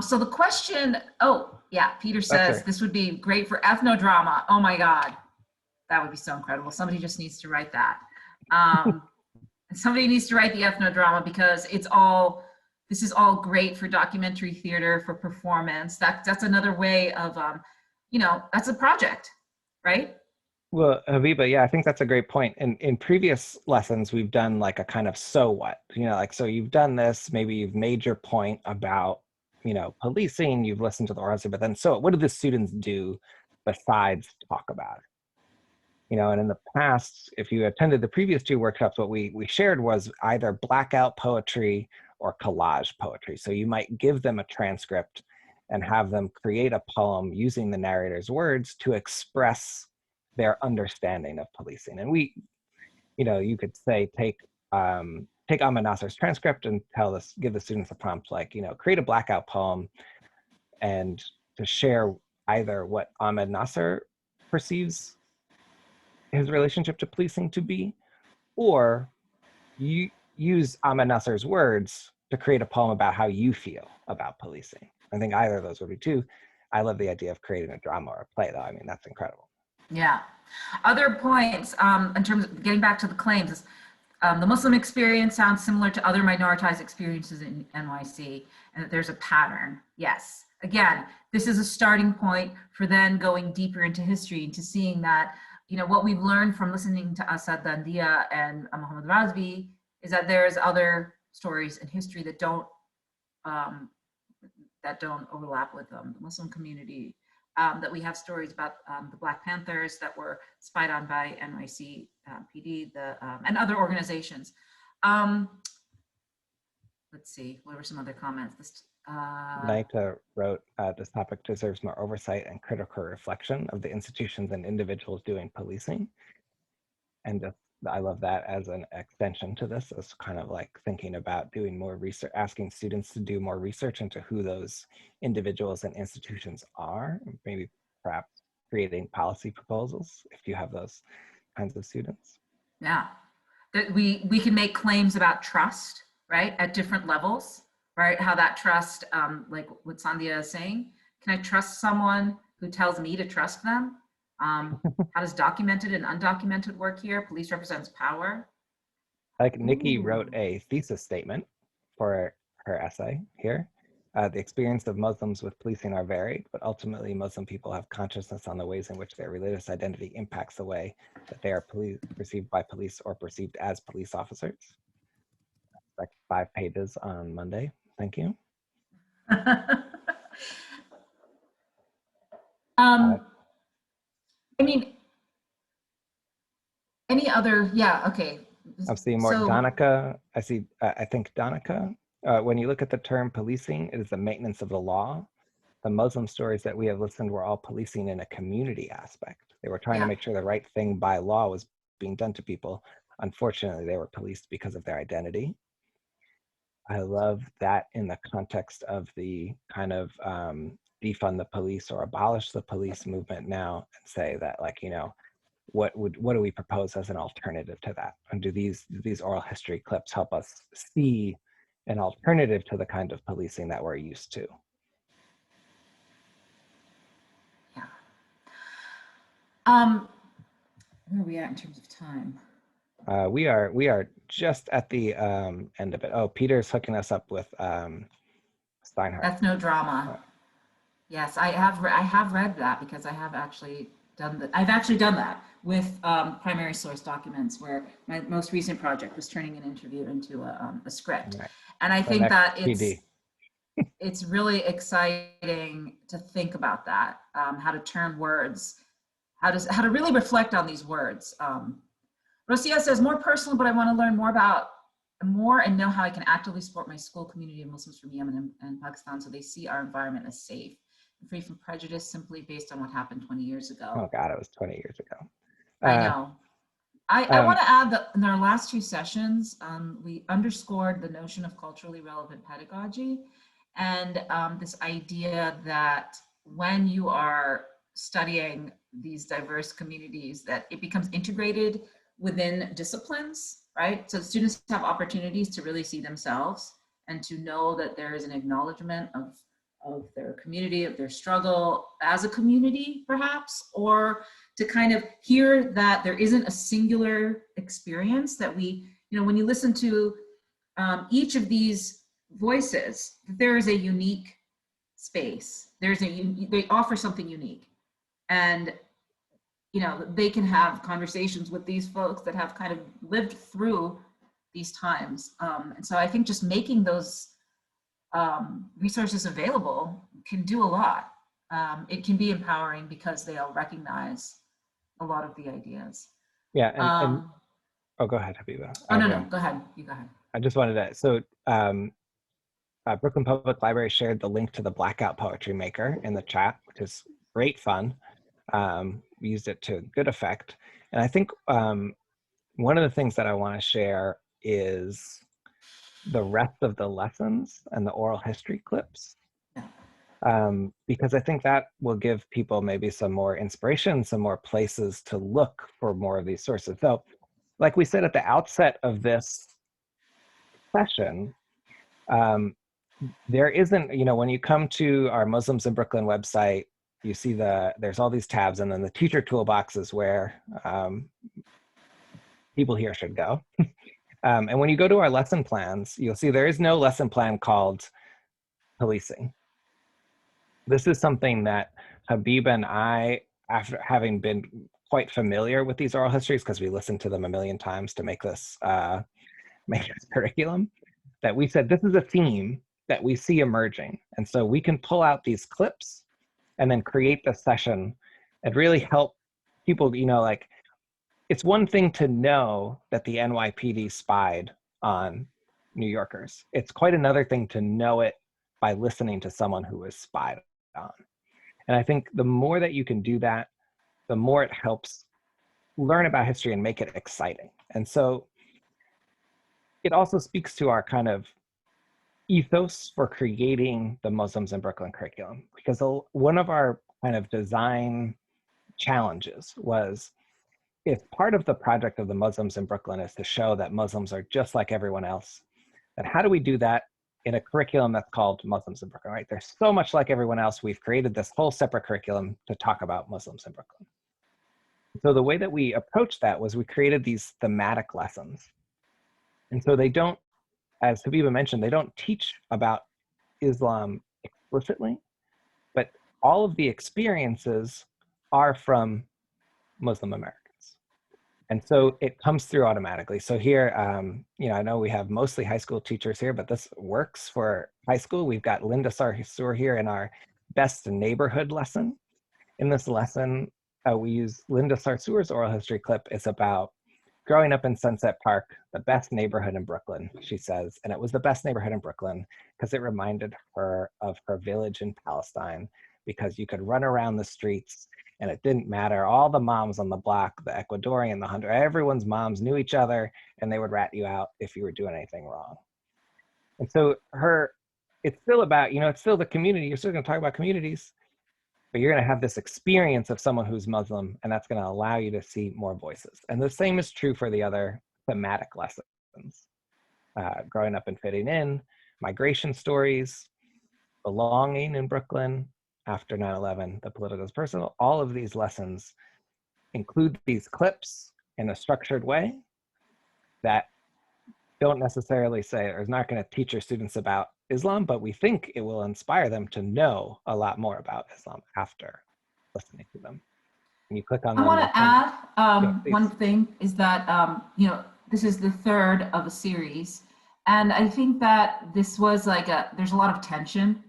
So the question, oh yeah, Peter says right. This would be great for ethnodrama. Oh my God, that would be so incredible. Somebody just needs to write that. Somebody needs to write the ethnodrama, because this is all great for documentary theater, for performance. That's another way of, you know, that's a project, right? Well, Habiba, yeah, I think that's a great point. In previous lessons, we've done like a kind of so what, you know, like, so you've done this, maybe you've made your point about, you know, policing, you've listened to the oral history, but then so what do the students do besides talk about it? You know, and in the past, if you attended the previous two workshops, what we shared was either blackout poetry or collage poetry. So you might give them a transcript and have them create a poem using the narrator's words to express their understanding of policing. And we, you know, you could say, take Ahmed Nasser's transcript and give the students a prompt like, you know, create a blackout poem, and to share either what Ahmed Nasser perceives his relationship to policing to be, or you use Ahmed Nasser's words to create a poem about how you feel about policing. I think either of those would be two. I love the idea of creating a drama or a play, though. I mean, that's incredible. Yeah. Other points in terms of getting back to the claims is the Muslim experience sounds similar to other minoritized experiences in NYC, and that there's a pattern. Yes. Again, this is a starting point for then going deeper into history, into seeing that, you know, what we've learned from listening to Asad Dandia and Muhammad Razvi is that there's other stories in history that don't overlap with the Muslim community. That we have stories about the Black Panthers that were spied on by NYC PD and other organizations. Let's see, what were some other comments? Naita wrote, this topic deserves more oversight and critical reflection of the institutions and individuals doing policing. And just, I love that as an extension to this, as kind of like thinking about doing more research, asking students to do more research into who those individuals and institutions are, and maybe perhaps creating policy proposals if you have those kinds of students. Yeah, that we can make claims about trust, right, at different levels, right? How that trust, like what Sandhya is saying, can I trust someone who tells me to trust them? How does documented and undocumented work here? Police represents power. Like Nikki wrote a thesis statement for her essay here. The experience of Muslims with policing are varied, but ultimately Muslim people have consciousness on the ways in which their religious identity impacts the way that they are perceived by police or perceived as police officers. Like 5 pages on Monday. Thank you. I mean, any other, yeah, okay. I'm seeing more. So, Donica, I think Donica, when you look at the term policing, it is the maintenance of the law. The Muslim stories that we have listened were all policing in a community aspect. They were trying to make sure the right thing by law was being done to people. Unfortunately, they were policed because of their identity. I love that in the context of the kind of defund the police or abolish the police movement now, and say that, like, you know, what do we propose as an alternative to that? And do these oral history clips help us see an alternative to the kind of policing that we're used to? Yeah. Where are we at in terms of time? We are just at the end of it. Oh, Peter's hooking us up with Steinhardt. That's no drama. Yes, I have read that because I have actually done that. I've actually done that with primary source documents, where my most recent project was turning an interview into a script. Right. And I think that it's really exciting to think about that, how to turn words, how to really reflect on these words. Rosia says, more personal, but I want to learn more and know how I can actively support my school community of Muslims from Yemen and Pakistan so they see our environment as safe and free from prejudice simply based on what happened 20 years ago. Oh God, it was 20 years ago. I know. I want to add that in our last 2 sessions, we underscored the notion of culturally relevant pedagogy and this idea that when you are studying these diverse communities, that it becomes integrated within disciplines, right? So students have opportunities to really see themselves and to know that there is an acknowledgement of their community, of their struggle as a community, perhaps, or to kind of hear that there isn't a singular experience, that we, you know, when you listen to each of these voices, there is a unique space. They offer something unique. And you know, they can have conversations with these folks that have kind of lived through these times. And so I think just making those resources available can do a lot. It can be empowering because they'll recognize a lot of the ideas. Yeah, and oh, go ahead, Habiba. Oh, no, go ahead. You go ahead. I just wanted to, so Brooklyn Public Library shared the link to the Blackout Poetry Maker in the chat, which is great fun. We used it to good effect. And I think one of the things that I want to share is the rest of the lessons and the oral history clips. because I think that will give people maybe some more inspiration, some more places to look for more of these sources. So, like we said at the outset of this session, there isn't, you know, when you come to our Muslims in Brooklyn website, you see there's all these tabs, and then the teacher toolbox is where people here should go. And when you go to our lesson plans, you'll see there is no lesson plan called policing. This is something that Habiba and I, after having been quite familiar with these oral histories, because we listened to them a million times to make this curriculum, that we said this is a theme that we see emerging. And so we can pull out these clips and then create the session and really help people, you know, like, it's one thing to know that the NYPD spied on New Yorkers. It's quite another thing to know it by listening to someone who was spied on. And I think the more that you can do that, the more it helps learn about history and make it exciting. And so it also speaks to our kind of ethos for creating the Muslims in Brooklyn curriculum, because one of our kind of design challenges was, if part of the project of the Muslims in Brooklyn is to show that Muslims are just like everyone else, then how do we do that in a curriculum that's called Muslims in Brooklyn, right? They're so much like everyone else. We've created this whole separate curriculum to talk about Muslims in Brooklyn. So the way that we approached that was we created these thematic lessons. And so they don't, as Habiba mentioned, they don't teach about Islam explicitly, but all of the experiences are from Muslim Americans. And so it comes through automatically. So here, you know, I know we have mostly high school teachers here, but this works for high school. We've got Linda Sarsour here in our best neighborhood lesson. In this lesson, we use Linda Sarsour's oral history clip. It's about growing up in Sunset Park, the best neighborhood in Brooklyn, she says. And it was the best neighborhood in Brooklyn because it reminded her of her village in Palestine, because you could run around the streets and it didn't matter. All the moms on the block, the Ecuadorian, the Honduran, everyone's moms knew each other, and they would rat you out if you were doing anything wrong. And so it's still about, you know, it's still the community. You're still going to talk about communities, but you're going to have this experience of someone who's Muslim, and that's going to allow you to see more voices. And the same is true for the other thematic lessons. Growing up and fitting in, migration stories, belonging in Brooklyn, after 9/11, the political is personal. All of these lessons include these clips in a structured way that don't necessarily say, or is not going to teach your students about Islam, but we think it will inspire them to know a lot more about Islam after listening to them. And you click on them. I want to add yeah, one thing is that, you know, this is the third of a series. And I think that this was like there's a lot of tension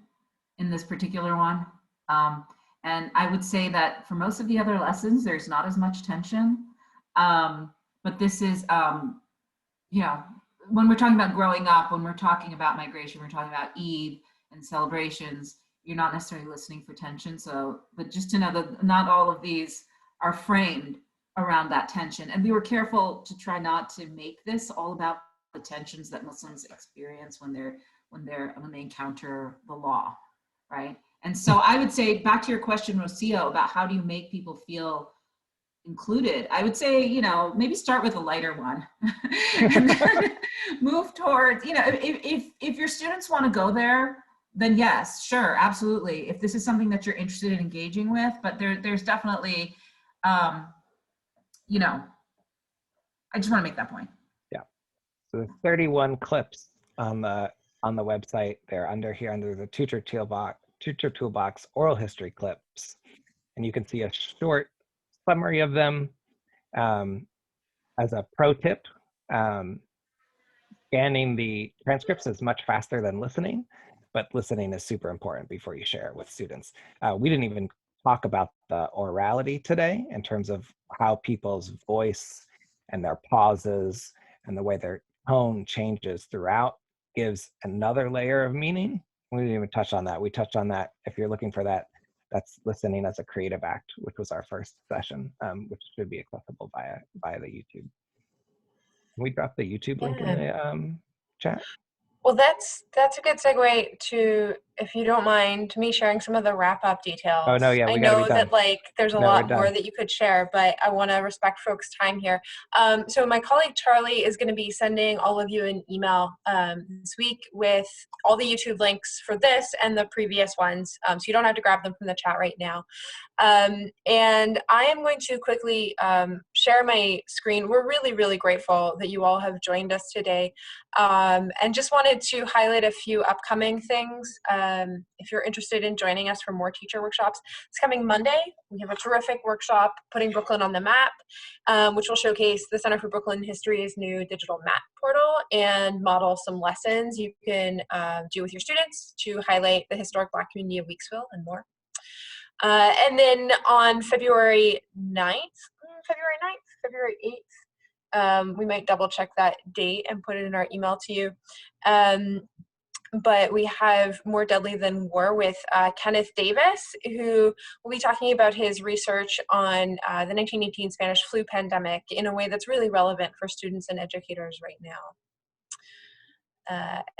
in this particular one. And I would say that for most of the other lessons, there's not as much tension. But this is, you know, when we're talking about growing up, when we're talking about migration, we're talking about Eid and celebrations, you're not necessarily listening for tension. So, but just to know that not all of these are framed around that tension. And we were careful to try not to make this all about the tensions that Muslims experience when they encounter the law, right? And so I would say, back to your question, Rocio, about how do you make people feel included, I would say, you know, maybe start with a lighter one and then move towards, you know, if your students want to go there, then yes, sure, absolutely. If this is something that you're interested in engaging with, but there's definitely, you know, I just want to make that point. Yeah. So there's 31 clips on the website. They're under the teacher toolbox oral history clips, and you can see a short summary of them. As a pro tip, scanning the transcripts is much faster than listening, but listening is super important before you share it with students. We didn't even talk about the orality today in terms of how people's voice and their pauses and the way their tone changes throughout gives another layer of meaning. We didn't even touch on that. We touched on that. If you're looking for that, that's listening as a creative act, which was our first session, which should be accessible via the YouTube. Can we drop the YouTube link in the chat? Well, that's a good segue to, if you don't mind, to me sharing some of the wrap-up details. Oh no, yeah, I we gotta be know done. that like there's a No, we're lot more done. that you could share, but I want to respect folks' time here. So my colleague Charlie is going to be sending all of you an email this week with all the YouTube links for this and the previous ones, so you don't have to grab them from the chat right now. And I am going to quickly share my screen. We're really, really grateful that you all have joined us today, and just wanted to highlight a few upcoming things. If you're interested in joining us for more teacher workshops, it's coming Monday. We have a terrific workshop, Putting Brooklyn on the Map, which will showcase the Center for Brooklyn History's new digital map portal and model some lessons you can do with your students to highlight the historic Black community of Weeksville and more. And then on February 8th, we might double check that date and put it in our email to you. But we have More Deadly Than War with Kenneth Davis, who will be talking about his research on the 1918 Spanish flu pandemic in a way that's really relevant for students and educators right now.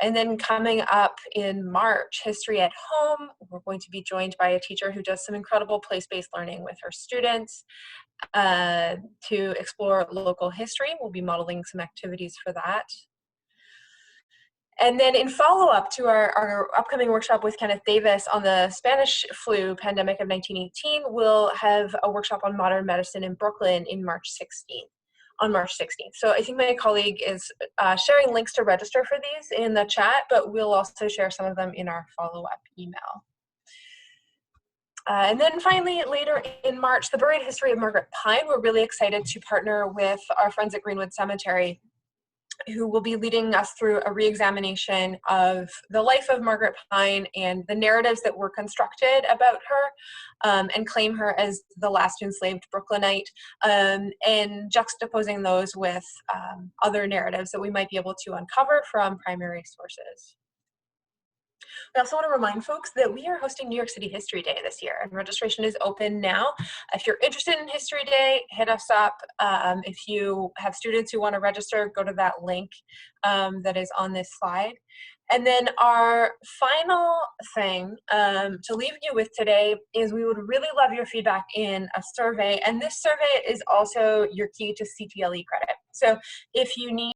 And then coming up in March, History at Home, we're going to be joined by a teacher who does some incredible place-based learning with her students to explore local history. We'll be modeling some activities for that. And then in follow-up to our upcoming workshop with Kenneth Davis on the Spanish flu pandemic of 1918, we'll have a workshop on modern medicine in Brooklyn on March 16th. So I think my colleague is sharing links to register for these in the chat, but we'll also share some of them in our follow-up email. And then finally, later in March, the Buried History of Margaret Pine. We're really excited to partner with our friends at Greenwood Cemetery, who will be leading us through a re-examination of the life of Margaret Pine and the narratives that were constructed about her, and claim her as the last enslaved Brooklynite, and juxtaposing those with other narratives that we might be able to uncover from primary sources. We also want to remind folks that we are hosting New York City History Day this year, and registration is open now. If you're interested in History Day, hit us up. If you have students who want to register, go to that link that is on this slide. And then our final thing to leave you with today is we would really love your feedback in a survey, and this survey is also your key to CTLE credit. So if you need